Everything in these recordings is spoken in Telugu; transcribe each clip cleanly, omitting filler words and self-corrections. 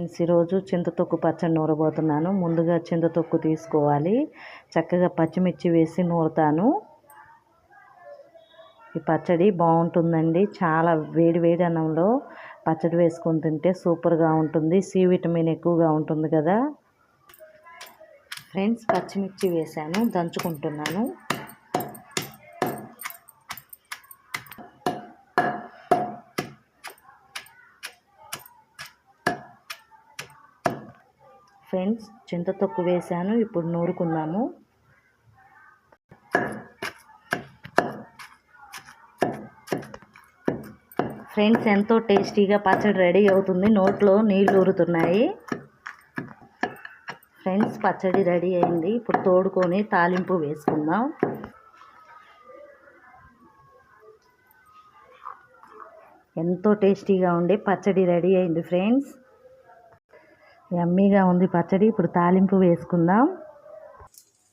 ఫ్రెండ్స్, ఈరోజు చింతతొక్కు పచ్చడి నూరబోతున్నాను. ముందుగా చింతతొక్కు తీసుకోవాలి. చక్కగా పచ్చిమిర్చి వేసి నూరుతాను. ఈ పచ్చడి బాగుంటుందండి. చాలా వేడి వేడి అన్నంలో పచ్చడి వేసుకొని తింటే సూపర్గా ఉంటుంది. సి విటమిన్ ఎక్కువగా ఉంటుంది కదా ఫ్రెండ్స్. పచ్చిమిర్చి వేసాను, దంచుకుంటున్నాను. ఫ్రెండ్స్, చింతతొక్కు వేసాను. ఇప్పుడు నూరుకుందాము. ఫ్రెండ్స్, ఎంతో టేస్టీగా పచ్చడి రెడీ అవుతుంది. నోట్లో నీళ్ళు ఊరుతున్నాయి. ఫ్రెండ్స్, పచ్చడి రెడీ అయింది. ఇప్పుడు తోడుకొని తాలింపు వేసుకుందాం. ఎంతో టేస్టీగా ఉండే పచ్చడి రెడీ అయింది ఫ్రెండ్స్. యమ్మీగా ఉంది పచ్చడి. ఇప్పుడు తాలింపు వేసుకుందాం.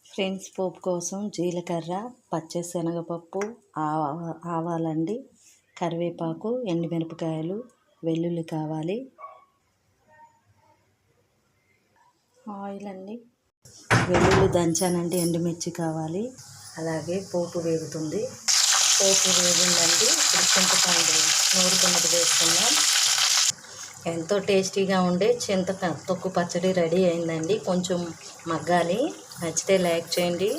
ఫ్రెండ్స్, పోపు కోసం జీలకర్ర, పచ్చిశనగపప్పు, ఆవాలండి, కరివేపాకు, ఎండుమిరపకాయలు, వెల్లుల్లి కావాలి, ఆయిల్ అండి, వెల్లుల్లి దంచానండి, ఎండుమిర్చి కావాలి. అలాగే పోపు వేగుతుంది. పోపు వేగిందండి. ఇప్పుడు చింతపండు నూరుకున్నది వేసుకుందాం. ఎంతో టేస్టీగా ఉండే చింతతొక్కు పచ్చడి రెడీ అయిందండి. కొంచెం మగ్గాలి. నచ్చితే లైక్ చేయండి.